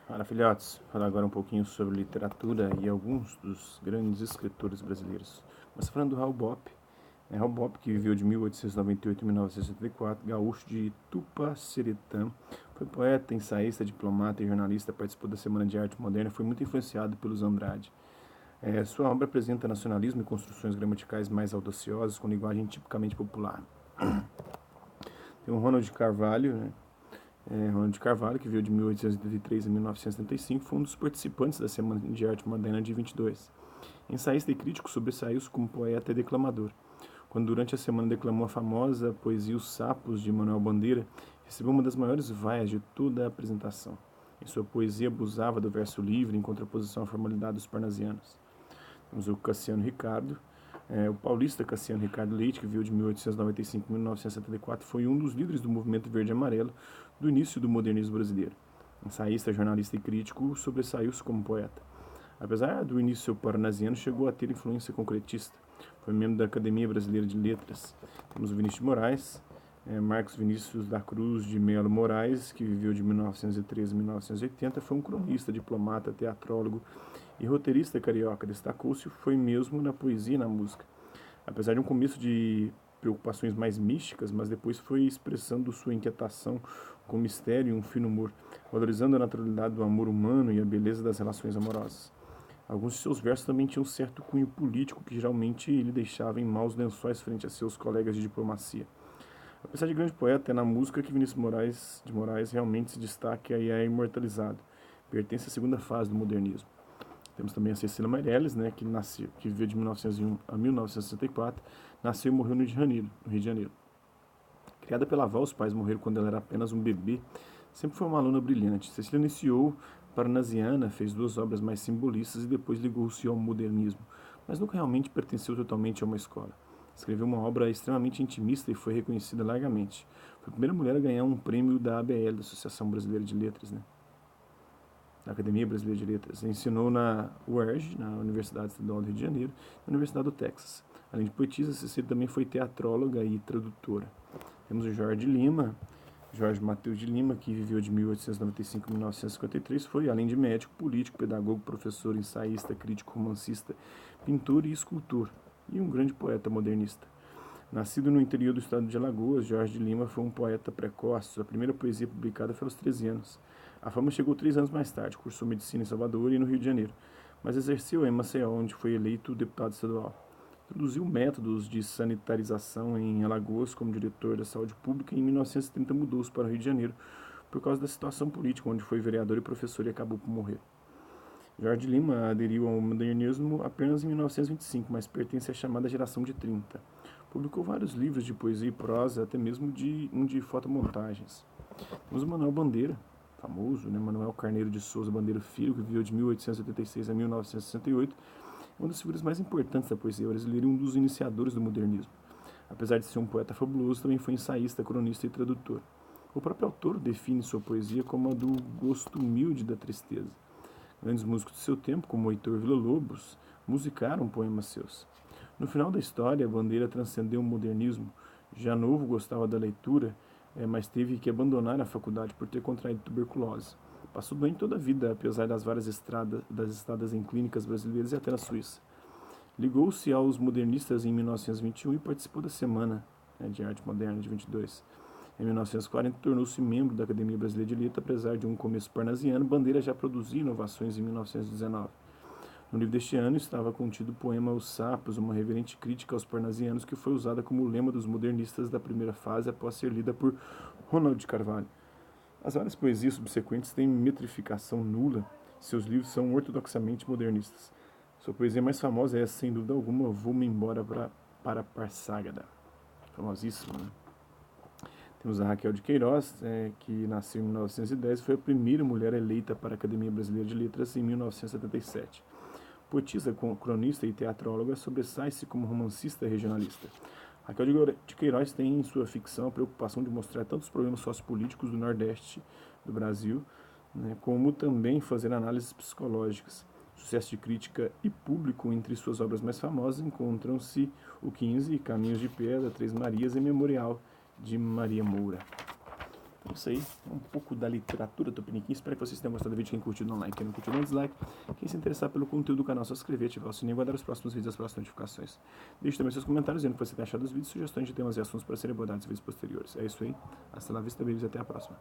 Fala, filhotes. Falar agora um pouquinho sobre literatura e alguns dos grandes escritores brasileiros. Começa falando do Raul Bopp. Raul Bopp, que viveu de 1898 a 1964, gaúcho de Tupaciretã, foi poeta, ensaísta, diplomata e jornalista, participou da Semana de Arte Moderna e foi muito influenciado pelos Andrade. Sua obra apresenta nacionalismo e construções gramaticais mais audaciosas, com linguagem tipicamente popular. Tem o Ronald Carvalho, né? Ronald Carvalho, que veio de 1883 a 1975, foi um dos participantes da Semana de Arte Moderna de 22. Ensaísta e crítico, sobressaiu-se como poeta e declamador. Quando durante a semana declamou a famosa poesia Os Sapos, de Manuel Bandeira, recebeu uma das maiores vaias de toda a apresentação. Em sua poesia abusava do verso livre em contraposição à formalidade dos parnasianos. Temos o Cassiano Ricardo, o paulista Cassiano Ricardo Leite, que viveu de 1895 a 1974, foi um dos líderes do movimento verde e amarelo do início do modernismo brasileiro. Ensaísta, jornalista e crítico, sobressaiu-se como poeta. Apesar do início parnasiano, chegou a ter influência concretista. Foi membro da Academia Brasileira de Letras. Temos o Vinícius de Moraes, Marcos Vinícius da Cruz de Melo Moraes, que viveu de 1913 a 1980, foi um cronista, diplomata, teatrólogo e roteirista carioca. Destacou-se foi mesmo na poesia e na música. Apesar de um começo de preocupações mais místicas, mas depois foi expressando sua inquietação com mistério e um fino humor, valorizando a naturalidade do amor humano e a beleza das relações amorosas. Alguns de seus versos também tinham um certo cunho político que geralmente ele deixava em maus lençóis frente a seus colegas de diplomacia. Apesar de grande poeta, é na música que Vinícius de Moraes realmente se destaca e é imortalizado. Pertence à segunda fase do modernismo. Temos também a Cecília Meirelles, né, que viveu de 1901 a 1964, nasceu e morreu no Rio de Janeiro. Criada pela avó, os pais morreram quando ela era apenas um bebê. Sempre foi uma aluna brilhante. Cecília iniciou parnasiana, fez duas obras mais simbolistas e depois ligou-se ao modernismo, mas nunca realmente pertenceu totalmente a uma escola. Escreveu uma obra extremamente intimista e foi reconhecida largamente. Foi a primeira mulher a ganhar um prêmio da ABL, da Associação Brasileira de Letras, né? Da Academia Brasileira de Letras. Ensinou na UERJ, na Universidade Estadual do Rio de Janeiro, e na Universidade do Texas. Além de poetisa, Cecília também foi teatróloga e tradutora. Temos o Jorge Mateus de Lima, que viveu de 1895 a 1953, foi, além de médico, político, pedagogo, professor, ensaísta, crítico, romancista, pintor e escultor, e um grande poeta modernista. Nascido no interior do estado de Alagoas, Jorge de Lima foi um poeta precoce. Sua primeira poesia publicada foi aos 13 anos. A fama chegou 3 anos mais tarde, cursou medicina em Salvador e no Rio de Janeiro, mas exerceu em Maceió, onde foi eleito deputado estadual. Introduziu métodos de sanitarização em Alagoas como diretor da saúde pública e em 1930 mudou-se para o Rio de Janeiro por causa da situação política, onde foi vereador e professor e acabou por morrer. Jorge de Lima aderiu ao modernismo apenas em 1925, mas pertence à chamada geração de 30. Publicou vários livros de poesia e prosa, até mesmo de fotomontagens. Temos o Manuel Bandeira, famoso, né? Manuel Carneiro de Souza Bandeira Filho, que viveu de 1886 a 1968, é uma das figuras mais importantes da poesia brasileira e um dos iniciadores do modernismo. Apesar de ser um poeta fabuloso, também foi ensaísta, cronista e tradutor. O próprio autor define sua poesia como a do gosto humilde da tristeza. Grandes músicos de seu tempo, como Heitor Villa-Lobos, musicaram poemas seus. No final da história, Bandeira transcendeu o modernismo. Já novo, gostava da leitura, mas teve que abandonar a faculdade por ter contraído tuberculose. Passou doente toda a vida, apesar das várias estadas em clínicas brasileiras e até na Suíça. Ligou-se aos modernistas em 1921 e participou da Semana de Arte Moderna de 22. Em 1940, tornou-se membro da Academia Brasileira de Letras, apesar de um começo parnasiano. Bandeira já produzia inovações em 1919. No livro deste ano estava contido o poema Os Sapos, uma reverente crítica aos parnasianos que foi usada como lema dos modernistas da primeira fase após ser lida por Ronald Carvalho. As várias poesias subsequentes têm metrificação nula, seus livros são ortodoxamente modernistas. Sua poesia mais famosa é, sem dúvida alguma, Vou-me embora para Parságada. Famosíssima, né? Temos a Raquel de Queiroz, que nasceu em 1910 e foi a primeira mulher eleita para a Academia Brasileira de Letras em 1977. Poetisa, cronista e teatróloga, sobressai-se como romancista e regionalista. Raquel de Queiroz tem em sua ficção a preocupação de mostrar tanto os problemas sociopolíticos do Nordeste do Brasil, né, como também fazer análises psicológicas. Sucesso de crítica e público. Entre suas obras mais famosas encontram-se O 15, Caminhos de Pedra, Três Marias e Memorial de Maria Moura. Isso aí, um pouco da literatura tupiniquim. Espero que vocês tenham gostado do vídeo. Quem curtiu, dá um like. Quem não curtiu, dá um dislike. Quem se interessar pelo conteúdo do canal, só se inscrever, ativar o sininho e guardar os próximos vídeos e as próximas notificações. Deixe também seus comentários dizendo o que você tem achado dos vídeos, sugestões de temas e assuntos para serem abordados em vídeos posteriores. É isso aí. Hasta la vista, babies, e até a próxima.